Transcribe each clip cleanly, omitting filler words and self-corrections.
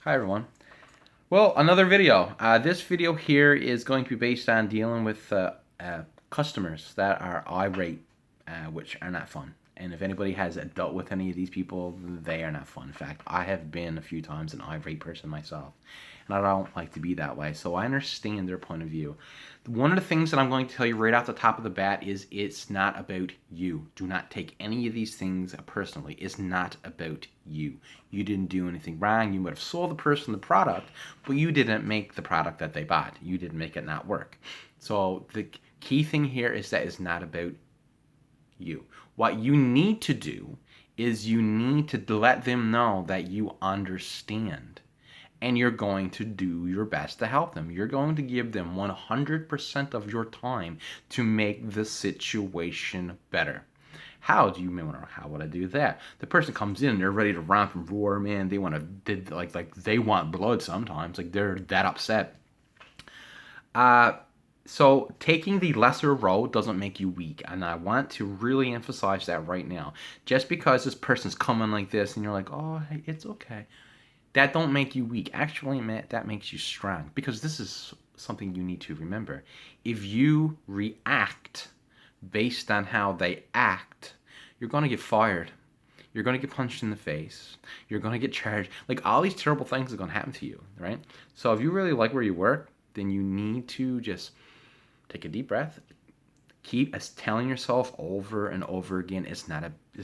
Hi everyone. Well, another video. This video here is going to be based on dealing with customers that are irate, which are not fun. And if anybody has dealt with any of these people, they are not fun. In fact, I have been a few times an irate person myself, and I don't like to be that way. So I understand their point of view. One of the things that I'm going to tell you right off the top of the bat is it's not about you. Do not take any of these things personally. It's not about you. You didn't do anything wrong. You would have sold the person the product, but you didn't make the product that they bought. You didn't make it not work. So the key thing here is that it's not about you. What you need to do is you need to let them know that you understand and you're going to do your best to help them. You're going to give them 100% of your time to make the situation better. How do you wonder how would I do that? The person comes in, they're ready to romp and roar, man. They want to like they want blood sometimes. Like they're that upset. So taking the lesser road doesn't make you weak, and I want to really emphasize that right now. Just because this person's coming like this, and you're like, oh, hey, it's okay, that don't make you weak. Actually, that makes you strong, because this is something you need to remember. If you react based on how they act, you're going to get fired. You're going to get punched in the face. You're going to get charged. Like, all these terrible things are going to happen to you, right? So if you really like where you work, then you need to just take a deep breath. Keep telling yourself over and over again, it's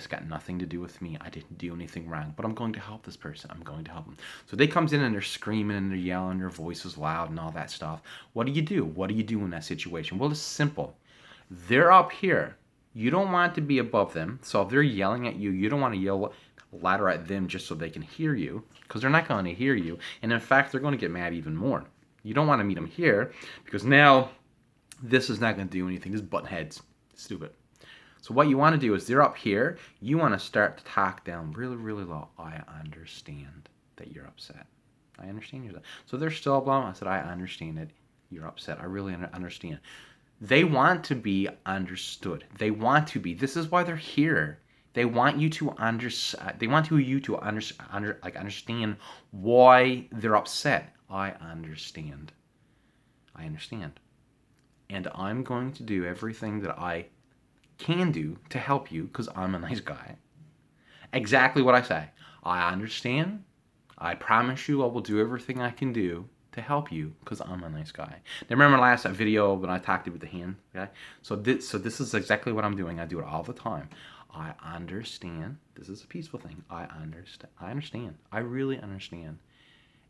got nothing to do with me. I didn't do anything wrong, but I'm going to help this person. I'm going to help them. So they comes in and they're screaming and they're yelling, their voice is loud and all that stuff. What do you do? What do you do in that situation? Well, it's simple. They're up here. You don't want to be above them. So if they're yelling at you, you don't want to yell louder at them just so they can hear you, because they're not going to hear you. And in fact, they're going to get mad even more. You don't want to meet them here, because now this is not going to do anything. This is button heads. Stupid. So what you want to do is they're up here. You want to start to talk down really, really low. I understand that you're upset. I understand you're upset. So they're still blown. I said, I understand it. You're upset. I really understand. They want to be understood. They want to be. This is why they're here. They want you to understand. They want you to understand why they're upset. I understand. I understand. And I'm going to do everything that I can do to help you, because I'm a nice guy. Exactly what I say. I understand. I promise you I will do everything I can do to help you, because I'm a nice guy. Now remember last video when I talked to you with the hand? Okay? So this is exactly what I'm doing. I do it all the time. I understand. This is a peaceful thing. I understand. I understand. I really understand.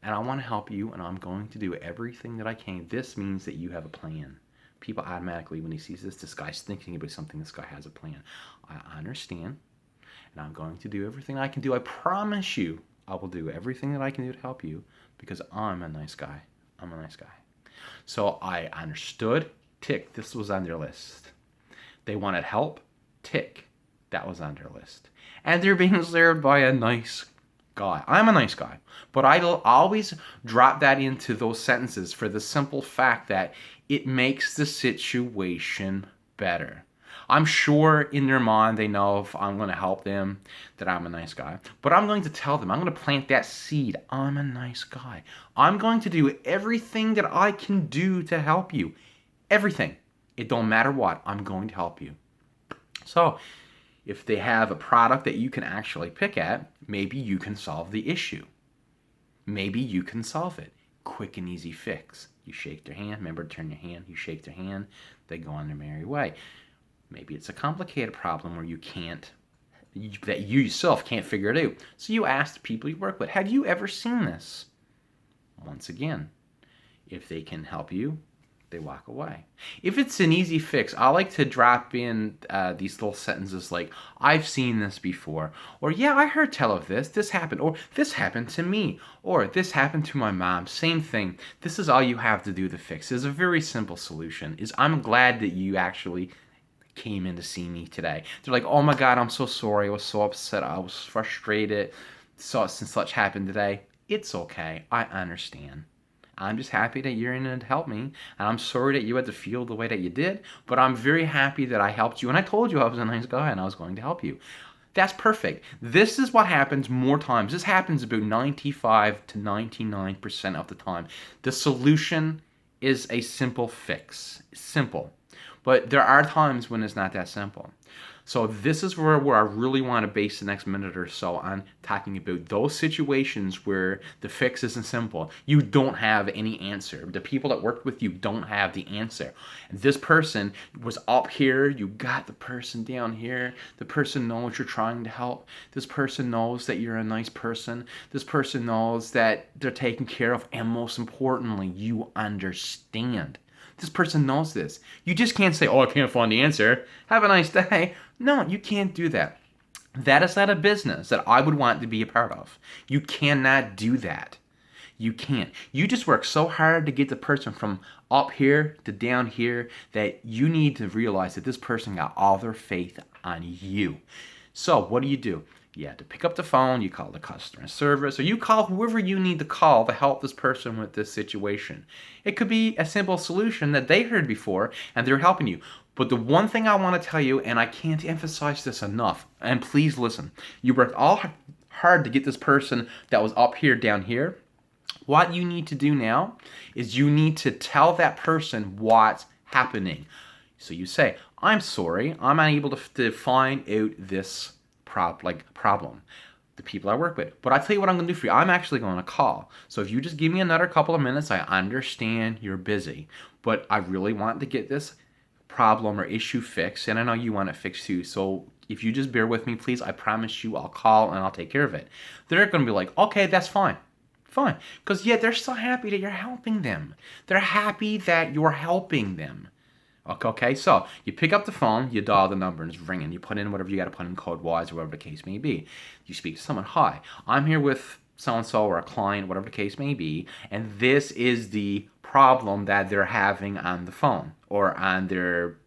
And I want to help you, and I'm going to do everything that I can. This means that you have a plan. People automatically, when he sees this guy's thinking about something, this guy has a plan. I understand, and I'm going to do everything I can do. I promise you I will do everything that I can do to help you, because I'm a nice guy. I'm a nice guy. So I understood. Tick. This was on their list. They wanted help. Tick. That was on their list. And they're being served by a nice guy. I'm a nice guy. But I'll always drop that into those sentences for the simple fact that it makes the situation better. I'm sure in their mind they know if I'm going to help them that I'm a nice guy. But I'm going to tell them, I'm going to plant that seed. I'm a nice guy. I'm going to do everything that I can do to help you. Everything. It don't matter what. I'm going to help you. So if they have a product that you can actually pick at, maybe you can solve the issue. Maybe you can solve it. Quick and easy fix. You shake their hand. Remember to turn your hand. You shake their hand. They go on their merry way. Maybe it's a complicated problem where that you yourself can't figure it out. So you ask the people you work with, have you ever seen this? Once again, if they can help you, they walk away. If it's an easy fix, I like to drop in these little sentences like, I've seen this before, or yeah, I heard tell of this, this happened, or this happened to me, or this happened to my mom, same thing. This is all you have to do to fix. It's a very simple solution. I'm glad that you actually came in to see me today. They're like, oh my God, I'm so sorry. I was so upset. I was frustrated. Such and such happened today. It's okay. I understand. I'm just happy that you're in it to help me, and I'm sorry that you had to feel the way that you did, but I'm very happy that I helped you, and I told you I was a nice guy and I was going to help you. That's perfect. This is what happens more times. This happens about 95 to 99% of the time. The solution is a simple fix. Simple. But there are times when it's not that simple. So this is where I really want to base the next minute or so on talking about those situations where the fix isn't simple. You don't have any answer. The people that work with you don't have the answer. And this person was up here. You got the person down here. The person knows you're trying to help. This person knows that you're a nice person. This person knows that they're taken care of. And most importantly, you understand. This person knows this. You just can't say, oh, I can't find the answer. Have a nice day. No, you can't do that. That is not a business that I would want to be a part of. You cannot do that. You can't. You just work so hard to get the person from up here to down here that you need to realize that this person got all their faith on you. So what do? You have to pick up the phone, you call the customer service, or you call whoever you need to call to help this person with this situation. It could be a simple solution that they heard before and they're helping you. But the one thing I want to tell you, and I can't emphasize this enough, and please listen, you worked all hard to get this person that was up here down here. What you need to do now is you need to tell that person what's happening. So you say, I'm sorry, I'm unable to find out this problem. The people I work with. But I tell you what I'm going to do for you. I'm actually going to call. So if you just give me another couple of minutes, I understand you're busy. But I really want to get this problem or issue fixed. And I know you want it fixed too. So if you just bear with me, please, I promise you I'll call and I'll take care of it. They're going to be like, okay, that's fine. Fine. Because they're so happy that you're helping them. They're happy that you're helping them. Okay, so you pick up the phone, you dial the number and it's ringing. You put in whatever you got to put in code-wise or whatever the case may be. You speak to someone, hi, I'm here with so-and-so or a client, whatever the case may be, and this is the problem that they're having on the phone or on their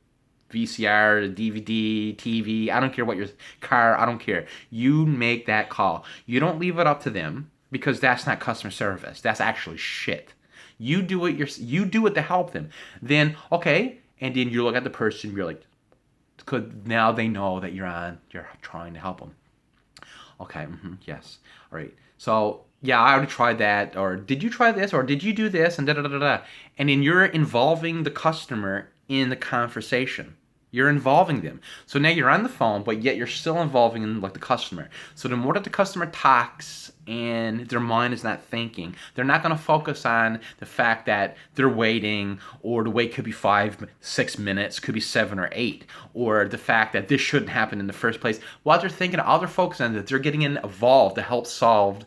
VCR, DVD, TV, I don't care what your car, I don't care. You make that call. You don't leave it up to them because that's not customer service. That's actually shit. You do it you do it to help them. Then, okay, and then you look at the person, you're like, because now they know that you're trying to help them. Okay, yes. All right. So, yeah, I already tried that. Or did you try this? Or did you do this? And da-da-da-da-da. And then you're involving the customer in the conversation. You're involving them. So now you're on the phone, but yet you're still involving in, like, the customer. So the more that the customer talks and their mind is not thinking, they're not going to focus on the fact that they're waiting, or the wait could be 5-6 minutes, could be 7 or 8, or the fact that this shouldn't happen in the first place. What they're thinking, all they're focusing on is that they're getting involved to help solve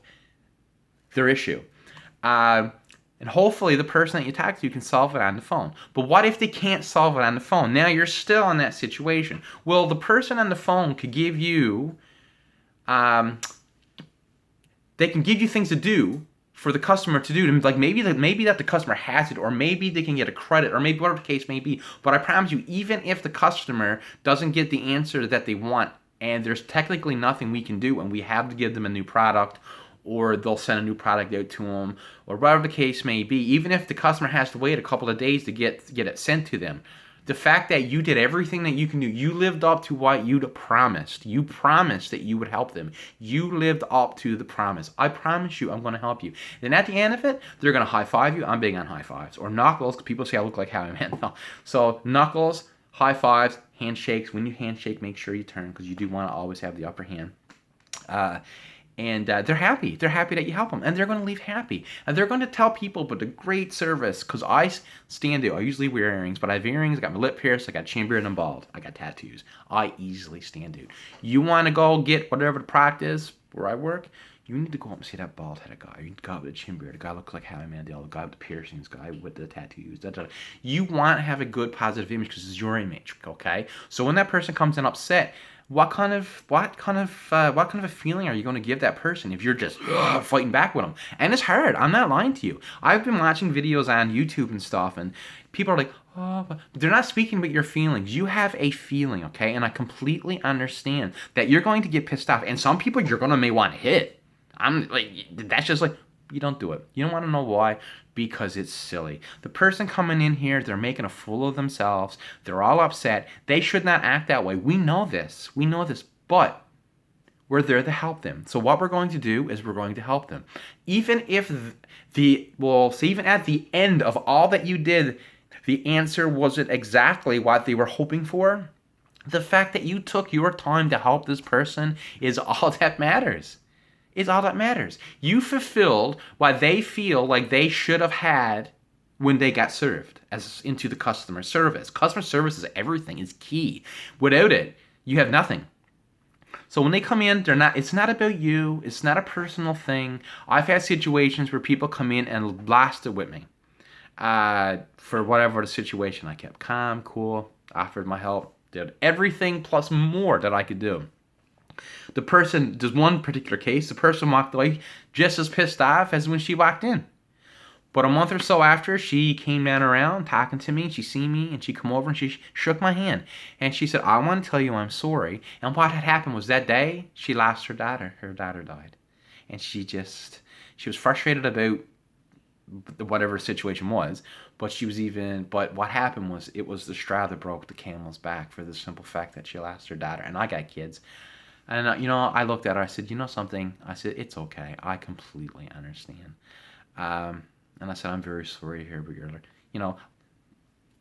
their issue. And hopefully the person that you talk to can solve it on the phone. But what if they can't solve it on the phone? Now you're still in that situation. Well, the person on the phone could give you, they can give you things to do for the customer to do. Like maybe that the customer has it, or maybe they can get a credit, or maybe whatever the case may be. But I promise you, even if the customer doesn't get the answer that they want, and there's technically nothing we can do, and we have to give them a new product, or they'll send a new product out to them, or whatever the case may be, even if the customer has to wait a couple of days to get it sent to them, the fact that you did everything that you can do, you lived up to what you'd promised. You promised that you would help them. You lived up to the promise. I promise you I'm going to help you. Then at the end of it, they're going to high-five you. I'm big on high-fives. Or knuckles, because people say I look like Howie Mandel. So knuckles, high-fives, handshakes. When you handshake, make sure you turn, because you do want to always have the upper hand. And they're happy. They're happy that you help them. And they're going to leave happy. And they're going to tell people about the great service. Because I stand out. I usually wear earrings. But I have earrings. I got my lip pierced. I got chin beard and I'm bald. I got tattoos. I easily stand out. You want to go get whatever the product is where I work? You need to go up and see that bald-headed guy. You need to go with the chin beard. The guy looks like Howie Mandel. The guy with the piercings. The guy with the tattoos. You want to have a good, positive image because it's your image. Okay? So when that person comes in upset, what kind of a feeling are you going to give that person if you're just fighting back with them? And it's hard. I'm not lying to you. I've been watching videos on YouTube and stuff, and people are like, oh, but they're not speaking about your feelings. You have a feeling, okay? And I completely understand that you're going to get pissed off. And some people may want to hit. I'm like, that's just like, you don't do it. You don't want to know why? Because it's silly. The person coming in here, they're making a fool of themselves. They're all upset. They should not act that way. We know this. But We're there to help them. So what we're going to do is we're going to help them. Even if even at the end of all that you did, the answer wasn't exactly what they were hoping for, the fact that you took your time to help this person is all that matters. Is all that matters. You fulfilled what they feel like they should have had when they got served as into the customer service. Customer service is everything. It's key. Without it, you have nothing. So when they come in, it's not about you. It's not a personal thing. I've had situations where people come in and blast it with me. For whatever the situation. I kept calm, cool, offered my help, did everything plus more that I could do. There's one particular case, the person walked away just as pissed off as when she walked in. But a month or so after, she came down around talking to me, and she seen me, and she come over and she shook my hand. And she said, I want to tell you I'm sorry. And what had happened was that day, she lost her daughter. Her daughter died. And she was frustrated about whatever the situation was, but what happened was it was the straw that broke the camel's back for the simple fact that she lost her daughter. And I got kids. And, I looked at her, I said, you know something? I said, it's okay. I completely understand. And I said, I'm very sorry to hear about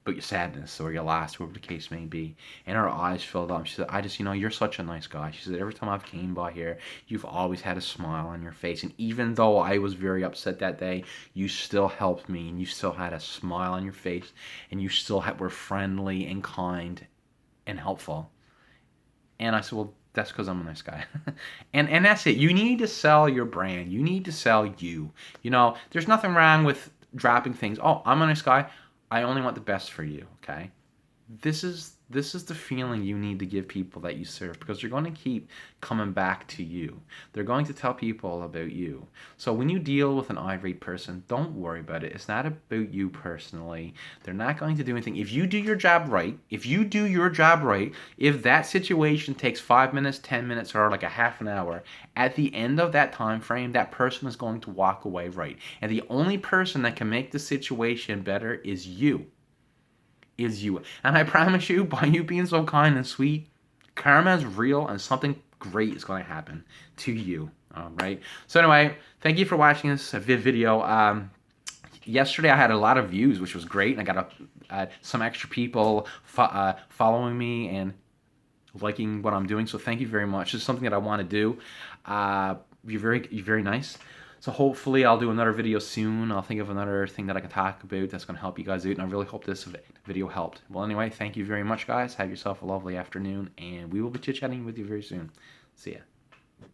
but your sadness or your loss, whatever the case may be. And her eyes filled up. She said, you're such a nice guy. She said, every time I've came by here, you've always had a smile on your face. And even though I was very upset that day, you still helped me, and you still had a smile on your face, and you still were friendly and kind and helpful. And I said, well, that's because I'm a nice guy. and that's it. You need to sell your brand. You need to sell you. There's nothing wrong with dropping things. Oh, I'm a nice guy. I only want the best for you, okay? This is the feeling you need to give people that you serve, because they're going to keep coming back to you. They're going to tell people about you. So when you deal with an irate person, don't worry about it. It's not about you personally. They're not going to do anything. If you do your job right, if that situation takes 5 minutes, 10 minutes, or like a half an hour, at the end of that time frame, that person is going to walk away right. And the only person that can make the situation better is you. And I promise you, by you being so kind and sweet, karma is real and something great is going to happen to you. All right. So anyway, thank you for watching this video. Yesterday I had a lot of views, which was great, and I got some extra people following me and liking what I'm doing. So thank you very much. It's something that I want to do. You're very nice. So hopefully I'll do another video soon. I'll think of another thing that I can talk about that's going to help you guys out, and I really hope this video helped. Well, anyway, thank you very much, guys. Have yourself a lovely afternoon, and we will be chit-chatting with you very soon. See ya.